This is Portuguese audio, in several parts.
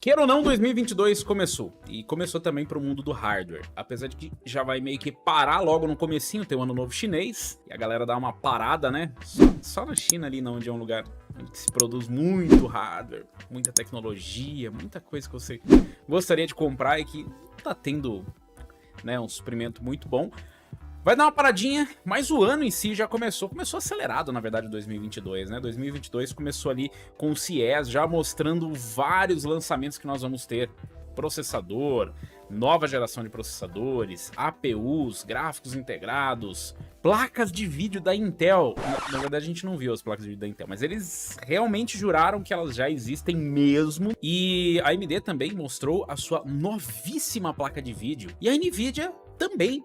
Queira ou não, 2022 começou. E começou também para o mundo do hardware. Apesar de que já vai meio que parar logo no comecinho, tem o Ano Novo Chinês. E a galera dá uma parada, né? Só na China ali, onde é um lugar onde se produz muito hardware, muita tecnologia, muita coisa que você gostaria de comprar e que tá tendo, né, um suprimento muito bom. Vai dar uma paradinha, mas o ano em si já começou acelerado, na verdade, 2022, né? 2022 começou ali com o CES, já mostrando vários lançamentos que nós vamos ter. Processador, nova geração de processadores, APUs, gráficos integrados, placas de vídeo da Intel. Na verdade, a gente não viu as placas de vídeo da Intel, mas eles realmente juraram que elas já existem mesmo. E a AMD também mostrou a sua novíssima placa de vídeo. E a Nvidia também.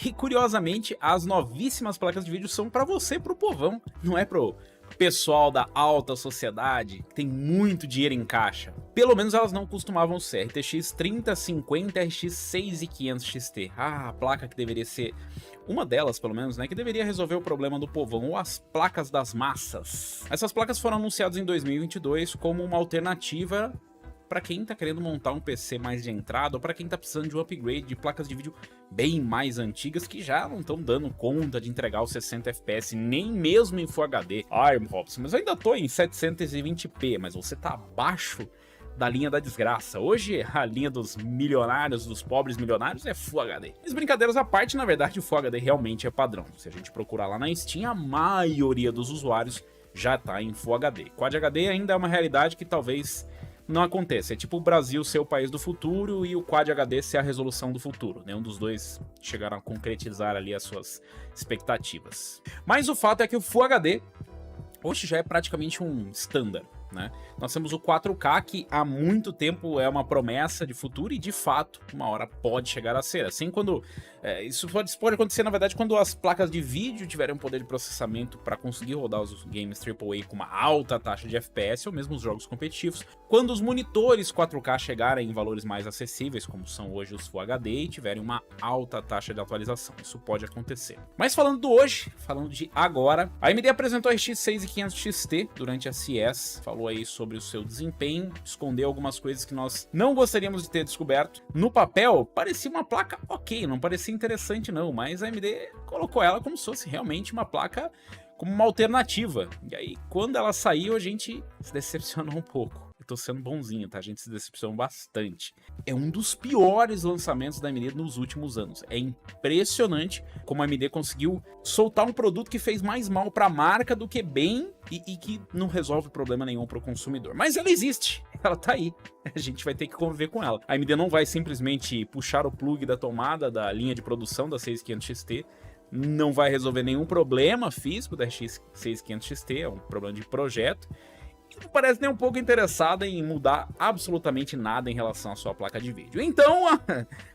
E curiosamente, as novíssimas placas de vídeo são para você, pro povão, não é pro pessoal da alta sociedade, que tem muito dinheiro em caixa. Pelo menos elas não costumavam ser. RTX 3050, RX 6500 XT. Ah, a placa que deveria ser uma delas, pelo menos, né, que deveria resolver o problema do povão, ou as placas das massas. Essas placas foram anunciadas em 2022 como uma alternativa para quem tá querendo montar um PC mais de entrada ou para quem tá precisando de um upgrade de placas de vídeo bem mais antigas que já não estão dando conta de entregar os 60 FPS nem mesmo em Full HD. Ai, Robson, mas eu ainda tô em 720p, mas você tá abaixo da linha da desgraça. Hoje a linha dos milionários, dos pobres milionários é Full HD. Mas brincadeiras à parte, na verdade o Full HD realmente é padrão. Se a gente procurar lá na Steam, a maioria dos usuários já tá em Full HD. Quad HD ainda é uma realidade que talvez não acontece. É tipo o Brasil ser o país do futuro e o Quad HD ser a resolução do futuro. Nenhum dos dois chegaram a concretizar ali as suas expectativas. Mas o fato é que o Full HD hoje já é praticamente um standard, né? Nós temos o 4K, que há muito tempo é uma promessa de futuro e de fato uma hora pode chegar a ser. Assim, quando isso pode acontecer, na verdade, quando as placas de vídeo tiverem um poder de processamento para conseguir rodar os games AAA com uma alta taxa de FPS ou mesmo os jogos competitivos. Quando os monitores 4K chegarem em valores mais acessíveis, como são hoje os Full HD, e tiverem uma alta taxa de atualização. Isso pode acontecer. Mas falando do hoje, falando de agora, a AMD apresentou a RX 6500 XT durante a CES, falou aí sobre o seu desempenho, escondeu algumas coisas que nós não gostaríamos de ter descoberto. No papel, parecia uma placa ok, não parecia interessante não, mas a AMD colocou ela como se fosse realmente uma placa, como uma alternativa. E aí, quando ela saiu, a gente se decepcionou um pouco. Eu tô sendo bonzinho, tá? A gente se decepcionou bastante. É um dos piores lançamentos da AMD nos últimos anos. É impressionante como a AMD conseguiu soltar um produto que fez mais mal pra marca do que bem e que não resolve problema nenhum pro consumidor. Mas ela existe, ela tá aí. A gente vai ter que conviver com ela. A AMD não vai simplesmente puxar o plug da tomada da linha de produção da 6500 XT, não vai resolver nenhum problema físico da RX 6500 XT, é um problema de projeto. Não parece nem um pouco interessada em mudar absolutamente nada em relação à sua placa de vídeo. Então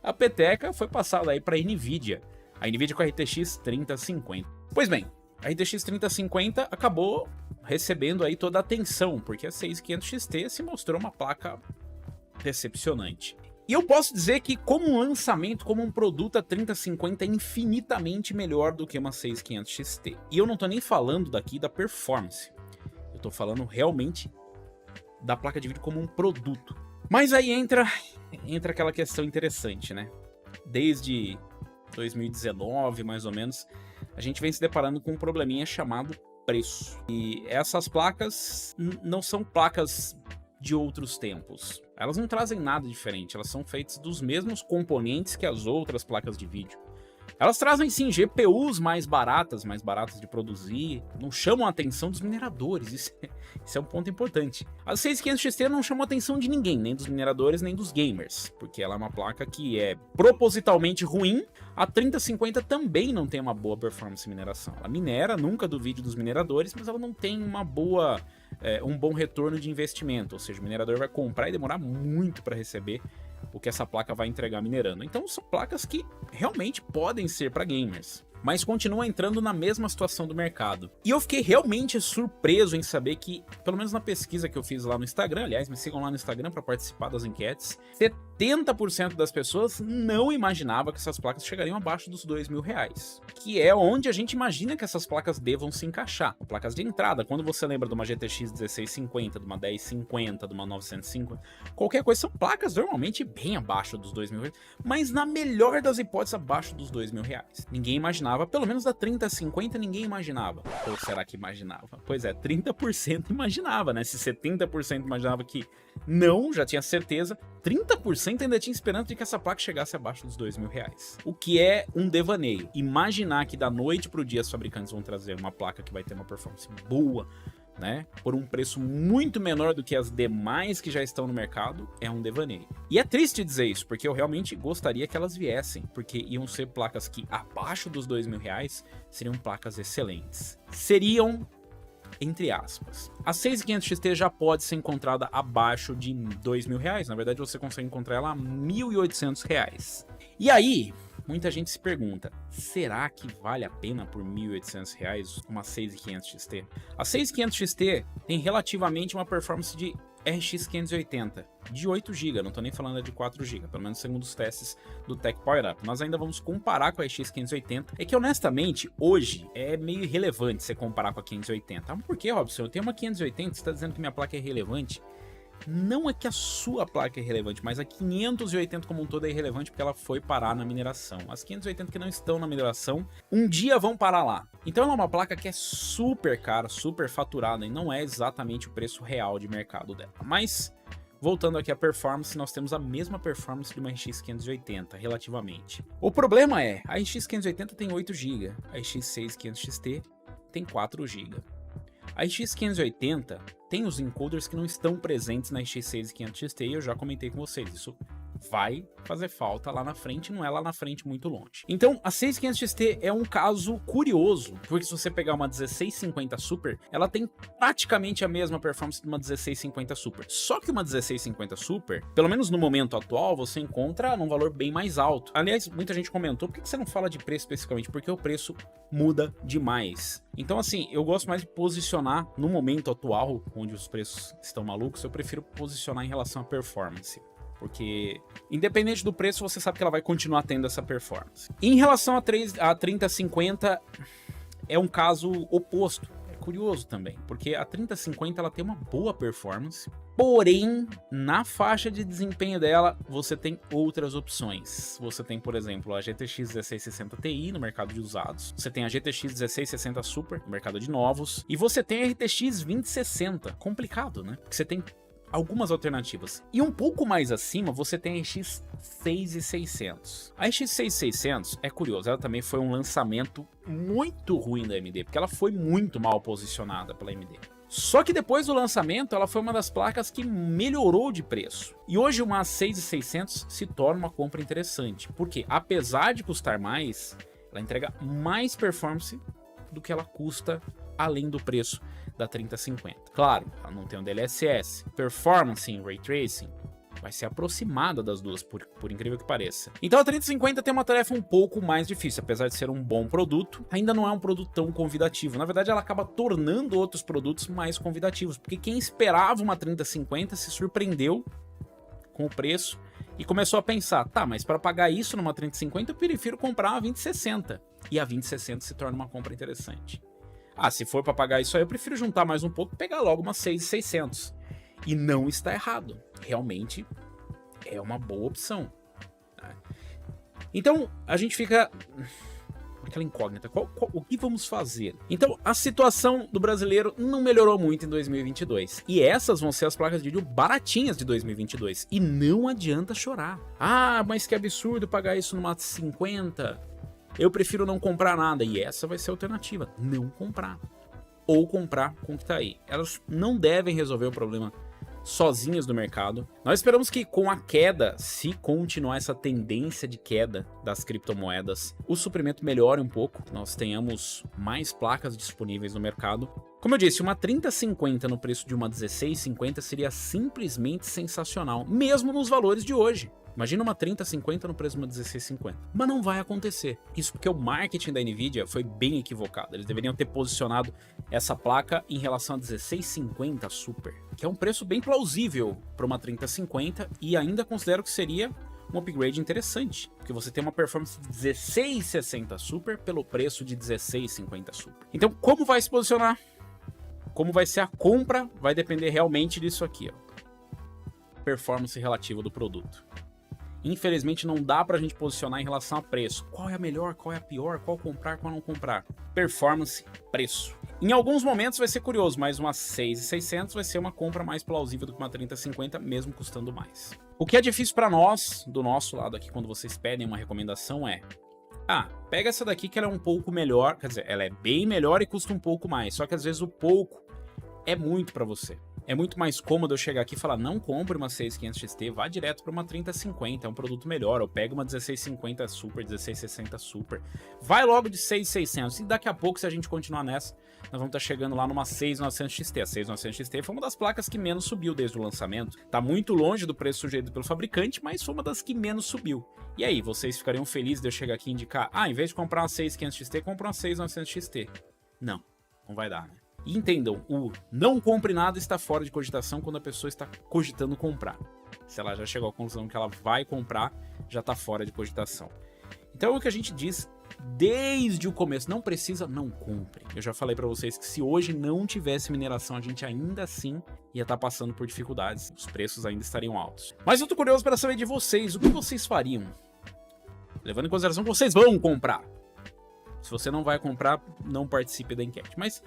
a peteca foi passada aí para a Nvidia. A Nvidia com a RTX 3050. Pois bem, a RTX 3050 acabou recebendo aí toda a atenção, porque a 6500 XT se mostrou uma placa decepcionante. E eu posso dizer que como um lançamento, como um produto, a 3050 é infinitamente melhor do que uma 6500 XT. E eu não tô nem falando daqui da performance. Eu tô falando realmente da placa de vídeo como um produto. Mas aí entra aquela questão interessante, né? Desde 2019, mais ou menos, a gente vem se deparando com um probleminha chamado preço. E essas placas não são placas de outros tempos. Elas não trazem nada diferente, elas são feitas dos mesmos componentes que as outras placas de vídeo. Elas trazem sim GPUs mais baratas de produzir, não chamam a atenção dos mineradores, isso é um ponto importante. A 6500 XT não chamou a atenção de ninguém, nem dos mineradores, nem dos gamers, porque ela é uma placa que é propositalmente ruim. A 3050 também não tem uma boa performance de mineração. Ela minera, nunca duvide dos mineradores, mas ela não tem uma boa, um bom retorno de investimento, ou seja, o minerador vai comprar e demorar muito para receber o que essa placa vai entregar minerando. Então são placas que realmente podem ser para gamers. mas continua entrando na mesma situação do mercado. E eu fiquei realmente surpreso em saber que, pelo menos na pesquisa que eu fiz lá no Instagram, aliás, me sigam lá no Instagram para participar das enquetes, 70% das pessoas não imaginava que essas placas chegariam abaixo dos R$2.000, que é onde a gente imagina que essas placas devam se encaixar. Placas de entrada, quando você lembra de uma GTX 1650, de uma 1050, de uma 950, qualquer coisa, são placas normalmente bem abaixo dos R$2.000, mas na melhor das hipóteses abaixo dos R$2.000. Ninguém imaginava, pelo menos da 3050 ninguém imaginava. Ou será que imaginava? Pois é, 30% imaginava, né? Se 70% imaginava que não, já tinha certeza, 30% ainda tinha esperança de que essa placa chegasse abaixo dos R$2.000. O que é um devaneio. Imaginar que da noite pro dia os fabricantes vão trazer uma placa que vai ter uma performance boa, né, por um preço muito menor do que as demais que já estão no mercado, é um devaneio. E é triste dizer isso, porque eu realmente gostaria que elas viessem, porque iam ser placas que abaixo dos R$2.000 seriam placas excelentes. Seriam, entre aspas. A 6500 XT já pode ser encontrada abaixo de R$2.000, na verdade você consegue encontrar ela a R$1.800. E aí, muita gente se pergunta, será que vale a pena por R$1.800 uma 6500 XT? A 6500 XT tem relativamente uma performance de RX 580, de 8 GB, não tô nem falando de 4 GB, pelo menos segundo os testes do Tech Power Up. Nós ainda vamos comparar com a RX 580, é que honestamente, hoje, é meio irrelevante você comparar com a 580. Por que, Robson? Eu tenho uma 580, você tá dizendo que minha placa é irrelevante? Não é que a sua placa é relevante, mas a 580 como um todo é irrelevante porque ela foi parar na mineração. As 580 que não estão na mineração, um dia vão parar lá. Então ela é uma placa que é super cara, super faturada e não é exatamente o preço real de mercado dela. Mas, voltando aqui à performance, nós temos a mesma performance de uma RX 580, relativamente. O problema é, a RX 580 tem 8 GB, a RX 6500 XT tem 4 GB. A RX 580 tem os encoders que não estão presentes na RX 6500 XT e eu já comentei com vocês, isso vai fazer falta lá na frente, não é lá na frente muito longe. Então a 6500 XT é um caso curioso, porque se você pegar uma 1650 Super, ela tem praticamente a mesma performance de uma 1650 Super, só que uma 1650 Super, pelo menos no momento atual, você encontra num valor bem mais alto. Aliás, muita gente comentou, por que você não fala de preço especificamente? Porque o preço muda demais. Então assim, eu gosto mais de posicionar no momento atual, onde os preços estão malucos, eu prefiro posicionar em relação à performance. Porque, independente do preço, você sabe que ela vai continuar tendo essa performance. Em relação a 3050, é um caso oposto. É curioso também, porque a 3050 ela tem uma boa performance, porém, na faixa de desempenho dela, você tem outras opções. Você tem, por exemplo, a GTX 1660 Ti no mercado de usados, você tem a GTX 1660 Super no mercado de novos, e você tem a RTX 2060. Complicado, né? Porque você tem algumas alternativas. E um pouco mais acima, você tem a RX 6600. A RX 6600 é curiosa, ela também foi um lançamento muito ruim da AMD, porque ela foi muito mal posicionada pela AMD. Só que depois do lançamento, ela foi uma das placas que melhorou de preço. E hoje uma 6600 se torna uma compra interessante, porque apesar de custar mais, ela entrega mais performance do que ela custa além do preço da 3050. Claro, ela não tem um DLSS. Performance em Ray Tracing vai ser aproximada das duas, por incrível que pareça. Então a 3050 tem uma tarefa um pouco mais difícil, apesar de ser um bom produto, ainda não é um produto tão convidativo. Na verdade, ela acaba tornando outros produtos mais convidativos, porque quem esperava uma 3050 se surpreendeu com o preço e começou a pensar, tá, mas para pagar isso numa 3050 eu prefiro comprar uma 2060. E a 2060 se torna uma compra interessante. Ah, se for para pagar isso aí, eu prefiro juntar mais um pouco e pegar logo uma 6600. E não está errado. Realmente é uma boa opção. Tá? Então, a gente fica aquela incógnita. O que vamos fazer? Então, a situação do brasileiro não melhorou muito em 2022. E essas vão ser as placas de vídeo baratinhas de 2022. E não adianta chorar. Ah, mas que absurdo pagar isso numa 50. Eu prefiro não comprar nada, e essa vai ser a alternativa, não comprar. Ou comprar com o que tá aí. Elas não devem resolver o problema sozinhas no mercado. Nós esperamos que com a queda, se continuar essa tendência de queda das criptomoedas, o suprimento melhore um pouco, nós tenhamos mais placas disponíveis no mercado. Como eu disse, uma 3050 no preço de uma 1650 seria simplesmente sensacional, mesmo nos valores de hoje. Imagina uma 3050 no preço de uma 1650. Mas não vai acontecer. Isso porque o marketing da Nvidia foi bem equivocado. Eles deveriam ter posicionado essa placa em relação a 1650 Super, que é um preço bem plausível para uma 3050 e ainda considero que seria um upgrade interessante, porque você tem uma performance de 1660 Super pelo preço de 1650 Super. Então, como vai se posicionar? Como vai ser a compra? Vai depender realmente disso aqui, ó. Performance relativa do produto. Infelizmente não dá pra gente posicionar em relação a preço. Qual é a melhor, qual é a pior, qual comprar, qual não comprar. Performance, preço. Em alguns momentos vai ser curioso, mas uma 6.600 vai ser uma compra mais plausível do que uma 3050, mesmo custando mais. O que é difícil pra nós, do nosso lado aqui, quando vocês pedem uma recomendação é: pega essa daqui que ela é um pouco melhor, quer dizer, ela é bem melhor e custa um pouco mais, só que às vezes o pouco é muito pra você. É muito mais cômodo eu chegar aqui e falar, não compre uma 6500 XT, vá direto para uma 3050, é um produto melhor, ou pega uma 1650 Super, 1660 Super, vai logo de 6600, e daqui a pouco, se a gente continuar nessa, nós vamos estar chegando lá numa 6900 XT. A 6900 XT foi uma das placas que menos subiu desde o lançamento, tá muito longe do preço sugerido pelo fabricante, mas foi uma das que menos subiu. E aí, vocês ficariam felizes de eu chegar aqui e indicar, em vez de comprar uma 6500 XT, compra uma 6900 XT. Não, não vai dar, né? E entendam, o não compre nada está fora de cogitação quando a pessoa está cogitando comprar. Se ela já chegou à conclusão que ela vai comprar, já está fora de cogitação. Então é o que a gente diz desde o começo, não precisa, não compre. Eu já falei para vocês que se hoje não tivesse mineração, a gente ainda assim ia estar passando por dificuldades, os preços ainda estariam altos. Mas eu tô curioso para saber de vocês, o que vocês fariam? Levando em consideração que vocês vão comprar. Se você não vai comprar, não participe da enquete. Mas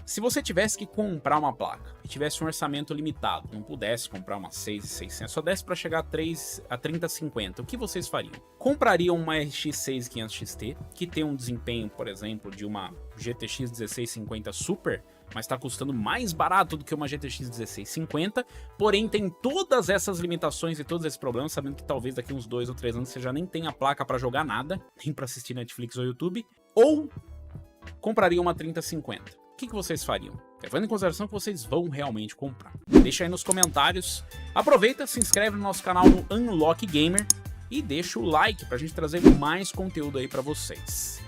se você tivesse que comprar uma placa e tivesse um orçamento limitado, não pudesse comprar uma 6600, só desse para chegar a 3050, o que vocês fariam? Comprariam uma RX 6500 XT, que tem um desempenho, por exemplo, de uma GTX 1650 Super, mas está custando mais barato do que uma GTX 1650, porém tem todas essas limitações e todos esses problemas, sabendo que talvez daqui uns 2 ou 3 anos você já nem tenha placa para jogar nada, nem para assistir Netflix ou YouTube, ou compraria uma 3050. O que vocês fariam? Levando em consideração que vocês vão realmente comprar. Deixa aí nos comentários. Aproveita, se inscreve no nosso canal no Unlock Gamer e deixa o like pra gente trazer mais conteúdo aí pra vocês.